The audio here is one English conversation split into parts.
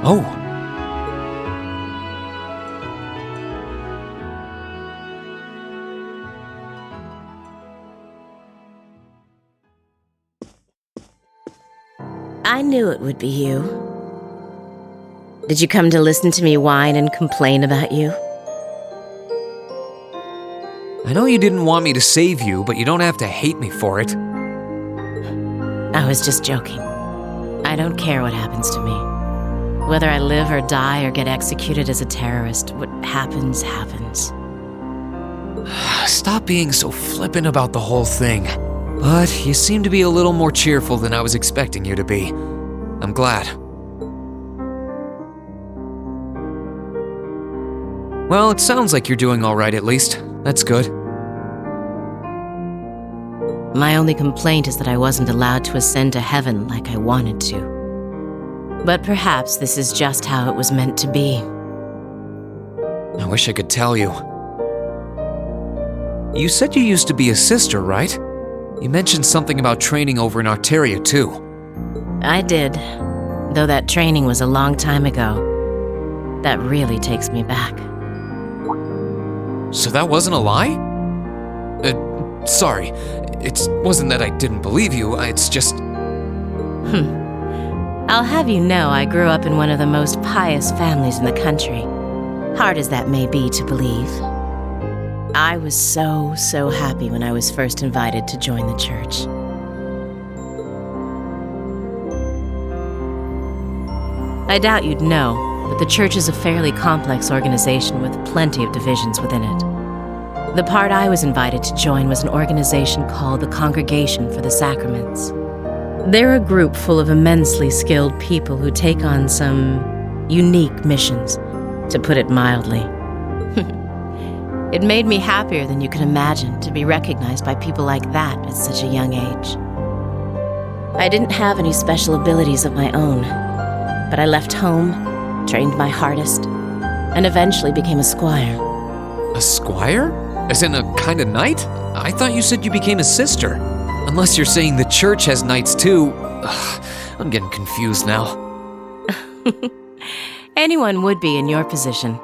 Oh. I knew it would be you. Did you come to listen to me whine and complain about you? I know you didn't want me to save you, but you don't have to hate me for it. I was just joking. I don't care what happens to me. Whether I live or die or get executed as a terrorist, what happens, happens. Stop being so flippant about the whole thing. But you seem to be a little more cheerful than I was expecting you to be. I'm glad. Well, it sounds like you're doing all right at least. That's good. My only complaint is that I wasn't allowed to ascend to heaven like I wanted to. But perhaps this is just how it was meant to be. I wish I could tell you. You said you used to be a sister, right? You mentioned something about training over in Arteria, too. I did, though that training was a long time ago. That really takes me back. So that wasn't a lie? Sorry. It wasn't that I didn't believe you, it's just... I'll have you know I grew up in one of the most pious families in the country. Hard as that may be to believe. I was so happy when I was first invited to join the church. I doubt you'd know, but the church is a fairly complex organization with plenty of divisions within it. The part I was invited to join was an organization called the Congregation for the Sacraments. They're a group full of immensely skilled people who take on some unique missions, to put it mildly. It made me happier than you can imagine to be recognized by people like that at such a young age. I didn't have any special abilities of my own, but I left home, trained my hardest, and eventually became a squire. A squire? As in a kind of knight? I thought you said you became a sister. Unless you're saying the church has knights too. Ugh, I'm getting confused now. Anyone would be in your position.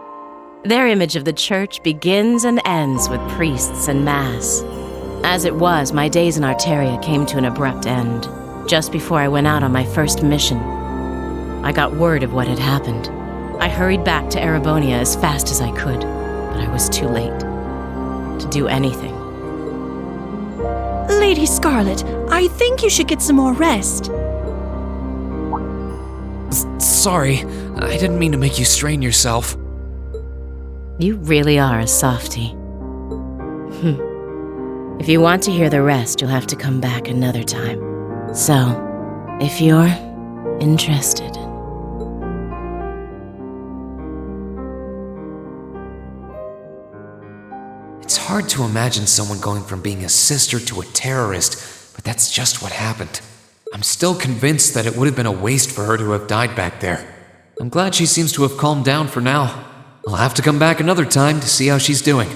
Their image of the church begins and ends with priests and mass. As it was, my days in Arteria came to an abrupt end, just before I went out on my first mission. I got word of what had happened. I hurried back to Erebonia as fast as I could, but I was too late to do anything. Lady Scarlet, I think you should get some more rest. Sorry, I didn't mean to make you strain yourself. You really are a softie. If you want to hear the rest, you'll have to come back another time. So, if you're interested. It's hard to imagine someone going from being a sister to a terrorist, but that's just what happened. I'm still convinced that it would have been a waste for her to have died back there. I'm glad she seems to have calmed down for now. I'll have to come back another time to see how she's doing.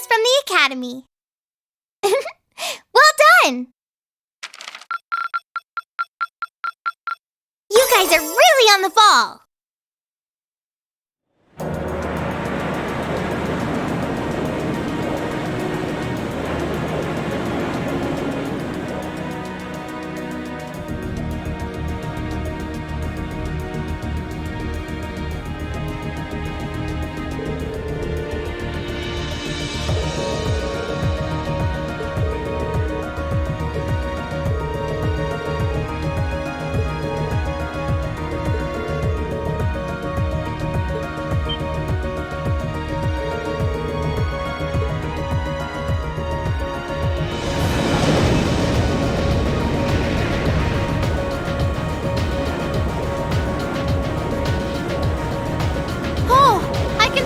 Artifice from the Academy. Well done! You guys are really on the ball!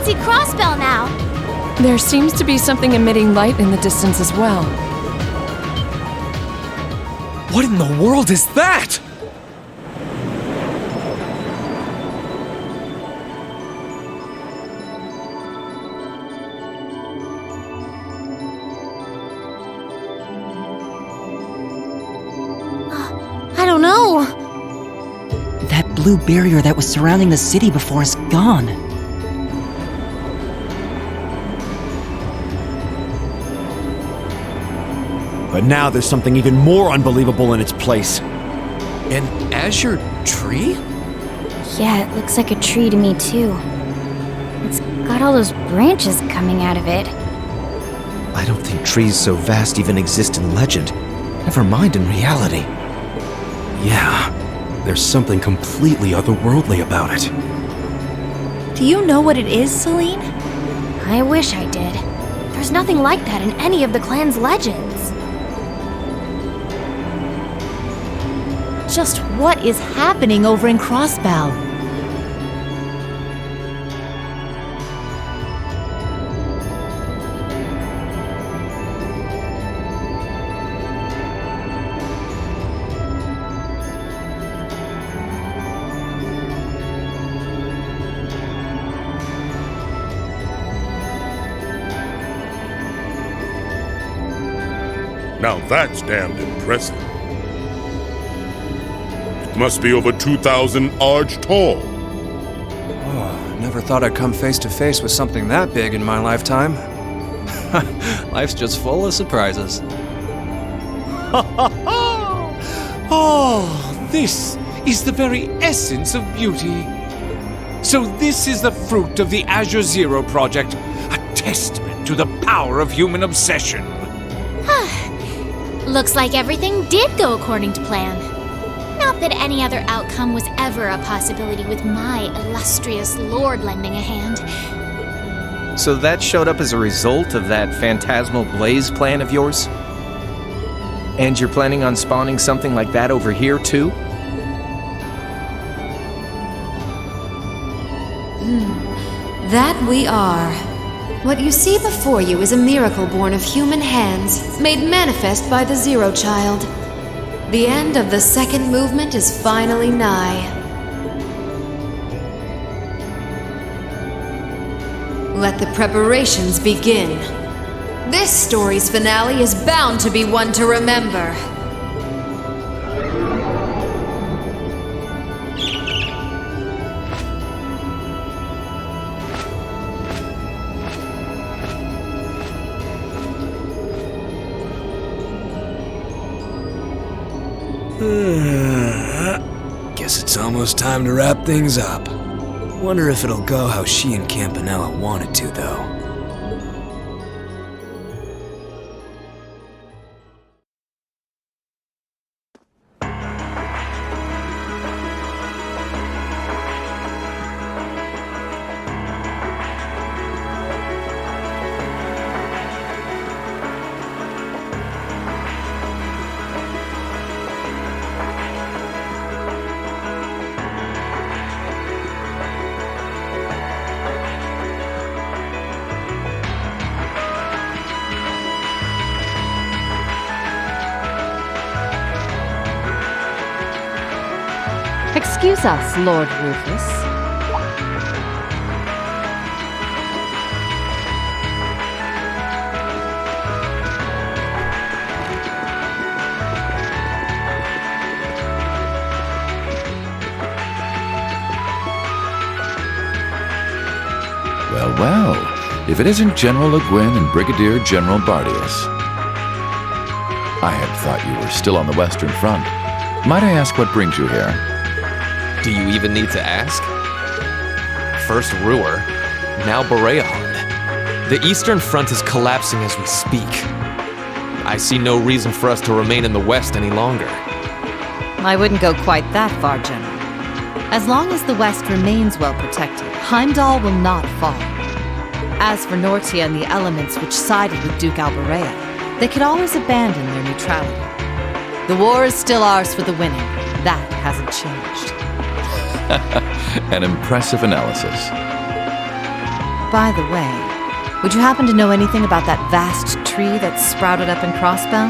See Crossbell now. There seems to be something emitting light in the distance as well. What in the world is that? I don't know. That blue barrier that was surrounding the city before is gone. But now there's something even more unbelievable in its place. An Azure Tree? Yeah, it looks like a tree to me too. It's got all those branches coming out of it. I don't think trees so vast even exist in legend. Never mind in reality. Yeah, there's something completely otherworldly about it. Do you know what it is, Celine? I wish I did. There's nothing like that in any of the clan's legends. Just what is happening over in Crossbell? Now that's damned impressive. Must be over 2,000 arch tall. Oh, never thought I'd come face to face with something that big in my lifetime. Life's just full of surprises. Oh, this is the very essence of beauty. So this is the fruit of the Azure-Zero project, a testament to the power of human obsession. Looks like everything did go according to plan. Not that any other outcome was ever a possibility with my illustrious lord lending a hand. So that showed up as a result of that phantasmal blaze plan of yours? And you're planning on spawning something like that over here, too? That we are. What you see before you is a miracle born of human hands, made manifest by the Zero Child. The end of the second movement is finally nigh. Let the preparations begin. This story's finale is bound to be one to remember. Guess it's almost time to wrap things up. Wonder if it'll go how she and Campanella wanted to, though. Excuse us, Lord Rufus. well, if it isn't General Le Guin and Brigadier General Bardius. I had thought you were still on the Western Front. Might I ask what brings you here? Do you even need to ask? First Ruhr, now Bereahard. The Eastern Front is collapsing as we speak. I see no reason for us to remain in the West any longer. I wouldn't go quite that far, General. As long as the West remains well protected, Heimdall will not fall. As for Nortia and the elements which sided with Duke Alberea, they could always abandon their neutrality. The war is still ours for the winning. That hasn't changed. An impressive analysis. By the way, would you happen to know anything about that vast tree that sprouted up in Crossbell?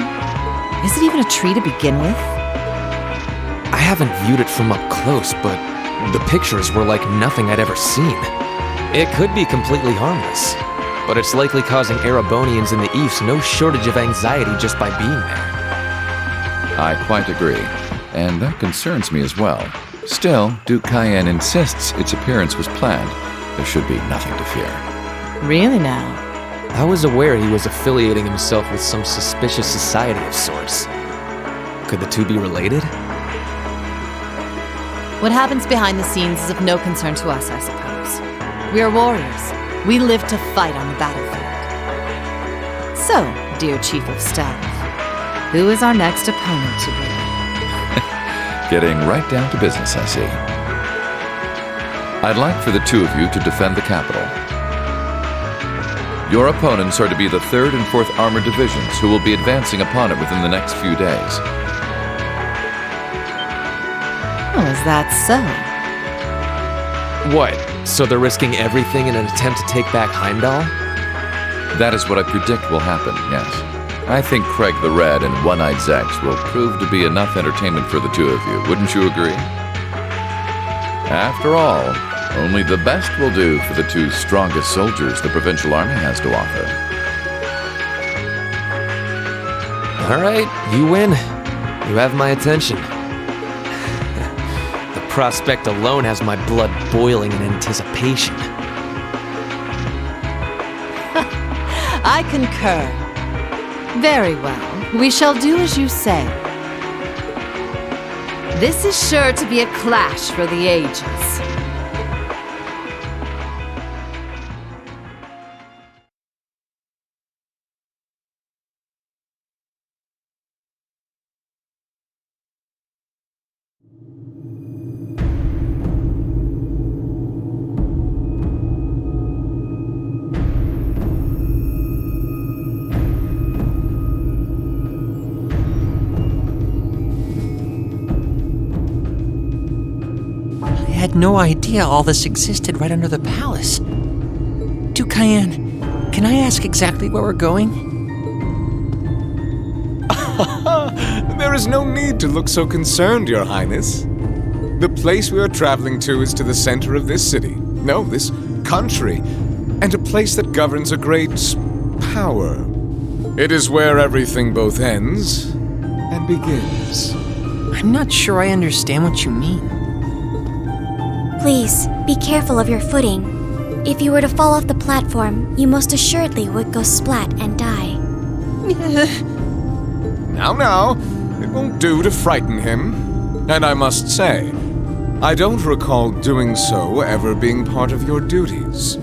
Is it even a tree to begin with? I haven't viewed it from up close, but the pictures were like nothing I'd ever seen. It could be completely harmless, but it's likely causing Erebonians in the East no shortage of anxiety just by being there. I quite agree, and that concerns me as well. Still, Duke Cayenne insists its appearance was planned. There should be nothing to fear. Really now? I was aware he was affiliating himself with some suspicious society of sorts. Could the two be related? What happens behind the scenes is of no concern to us, I suppose. We are warriors. We live to fight on the battlefield. So, dear Chief of Staff, who is our next opponent to be? Getting right down to business, I see. I'd like for the two of you to defend the capital. Your opponents are to be the 3rd and 4th Armored Divisions, who will be advancing upon it within the next few days. Oh, is that so? What? So they're risking everything in an attempt to take back Heimdall? That is what I predict will happen, yes. I think Craig the Red and One-Eyed Zex will prove to be enough entertainment for the two of you, wouldn't you agree? After all, only the best will do for the two strongest soldiers the Provincial Army has to offer. All right, you win. You have my attention. The prospect alone has my blood boiling in anticipation. I concur. Very well. We shall do as you say. This is sure to be a clash for the ages. I had no idea all this existed right under the palace. Duke Cayenne, can I ask exactly where we're going? There is no need to look so concerned, Your Highness. The place we are traveling to is to the center of this city. No, this country. And a place that governs a great power. It is where everything both ends and begins. I'm not sure I understand what you mean. Please, be careful of your footing. If you were to fall off the platform, you most assuredly would go splat and die. Now, it won't do to frighten him. And I must say, I don't recall doing so ever being part of your duties.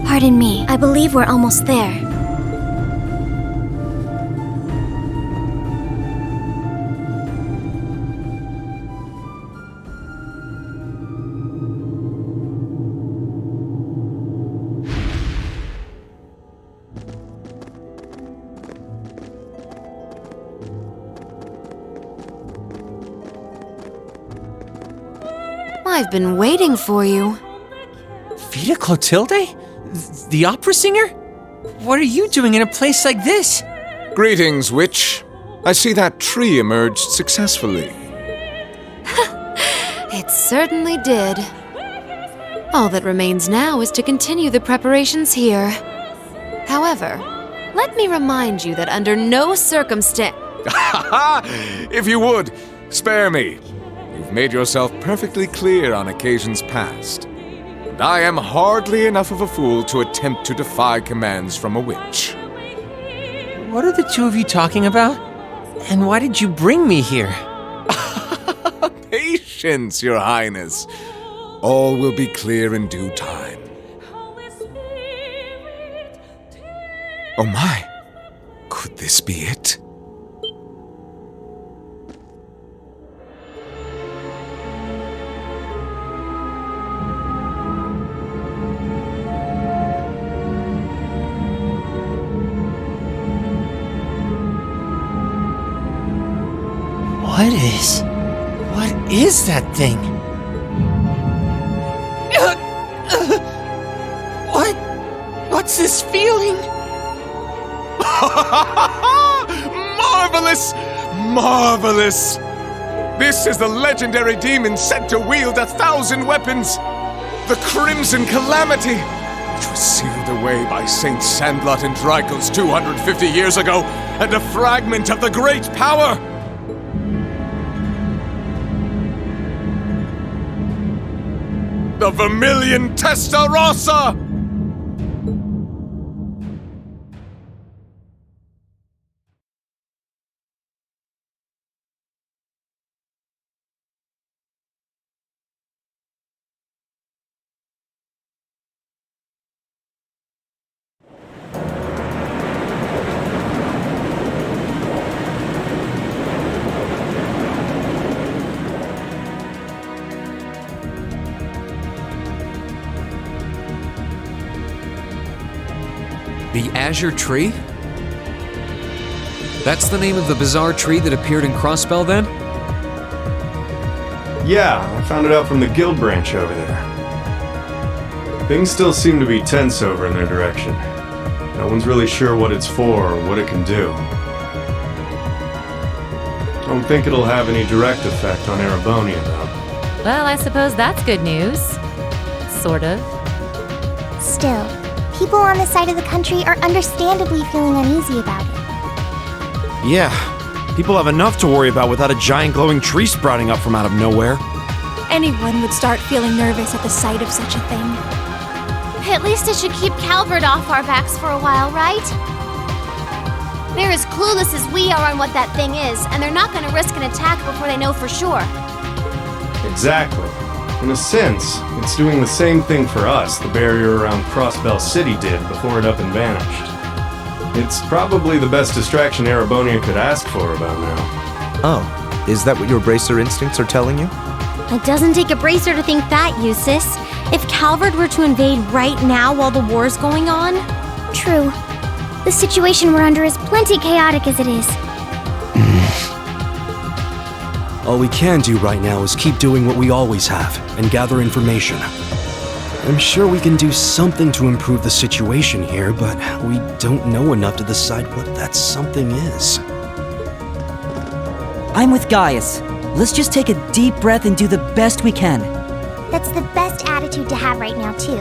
Pardon me, I believe we're almost there. I've been waiting for you. Vita Clotilde? The opera singer? What are you doing in a place like this? Greetings, witch. I see that tree emerged successfully. It certainly did. All that remains now is to continue the preparations here. However, let me remind you that under no circumstance... If you would, spare me. You've made yourself perfectly clear on occasions past. and I am hardly enough of a fool to attempt to defy commands from a witch. What are the two of you talking about? And why did you bring me here? Patience, Your Highness. All will be clear in due time. Oh my! Could this be it? What is that thing? What's this feeling? Marvelous! Marvelous! This is the legendary demon said to wield 1,000 weapons. The Crimson Calamity, which was sealed away by Saint Sandlot and Drykos 250 years ago, and a fragment of the Great Power. The Vermilion Testarossa! The Azure Tree? That's the name of the bizarre tree that appeared in Crossbell, then? Yeah, I found it out from the guild branch over there. Things still seem to be tense over in their direction. No one's really sure what it's for or what it can do. Don't think it'll have any direct effect on Erebonia, though. Well, I suppose that's good news. Sort of. Still, people on this side of the country are understandably feeling uneasy about it. Yeah, people have enough to worry about without a giant glowing tree sprouting up from out of nowhere. Anyone would start feeling nervous at the sight of such a thing. At least it should keep Calvert off our backs for a while, right? They're as clueless as we are on what that thing is, and they're not going to risk an attack before they know for sure. Exactly. In a sense, it's doing the same thing for us the barrier around Crossbell City did before it up and vanished. It's probably the best distraction Erebonia could ask for about now. Oh, is that what your bracer instincts are telling you? It doesn't take a bracer to think that, Eustace. If Calvert were to invade right now while the war's going on... True. The situation we're under is plenty chaotic as it is. All we can do right now is keep doing what we always have, and gather information. I'm sure we can do something to improve the situation here, but we don't know enough to decide what that something is. I'm with Gaius. Let's just take a deep breath and do the best we can. That's the best attitude to have right now, too.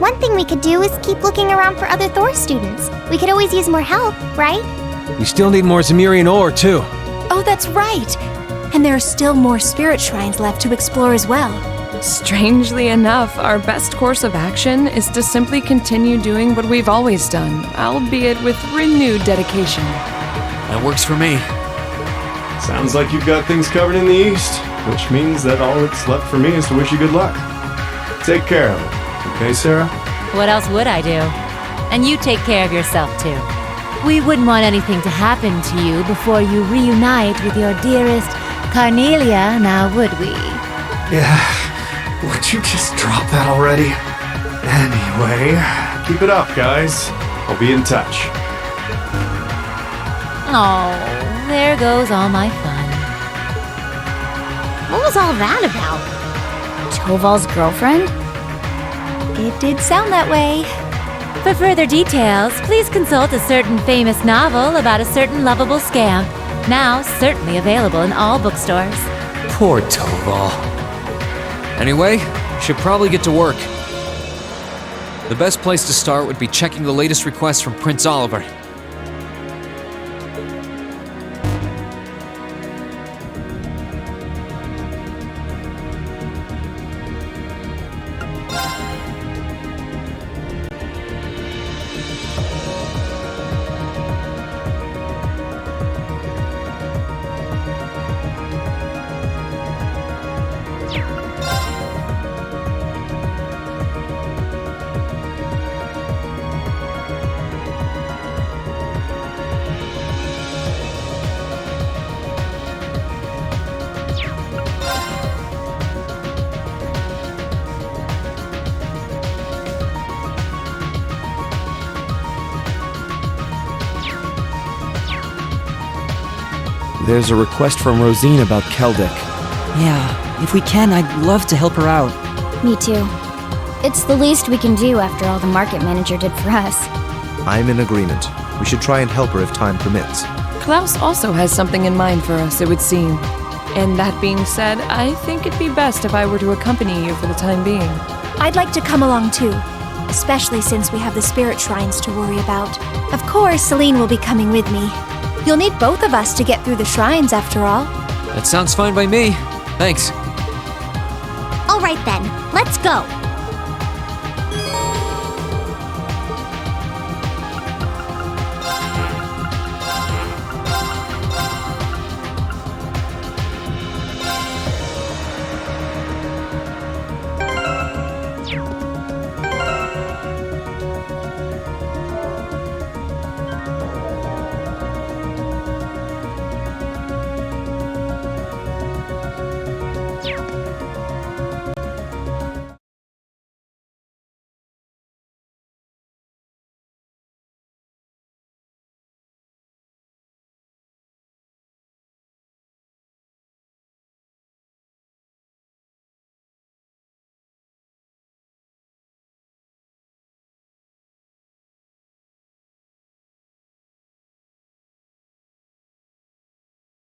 One thing we could do is keep looking around for other Thor students. We could always use more help, right? We still need more Zemirian ore, too. Oh, that's right! And there are still more spirit shrines left to explore as well. Strangely enough, our best course of action is to simply continue doing what we've always done, albeit with renewed dedication. That works for me. Sounds like you've got things covered in the east, which means that all that's left for me is to wish you good luck. Take care of it, okay, Sarah? What else would I do? And you take care of yourself, too. We wouldn't want anything to happen to you before you reunite with your dearest Carnelia, now would we? Yeah, would you just drop that already? Anyway, keep it up, guys. I'll be in touch. Oh, there goes all my fun. What was all that about? Toval's girlfriend? It did sound that way. For further details, please consult a certain famous novel about a certain lovable scamp, now certainly available in all bookstores. Poor Toval. Anyway, should probably get to work. The best place to start would be checking the latest requests from Prince Oliver. There's a request from Rosine about Keldic. Yeah, if we can, I'd love to help her out. Me too. It's the least we can do after all the market manager did for us. I'm in agreement. We should try and help her if time permits. Klaus also has something in mind for us, it would seem. And that being said, I think it'd be best if I were to accompany you for the time being. I'd like to come along too, especially since we have the spirit shrines to worry about. Of course, Celine will be coming with me. You'll need both of us to get through the shrines, after all. That sounds fine by me. Thanks. All right then, let's go.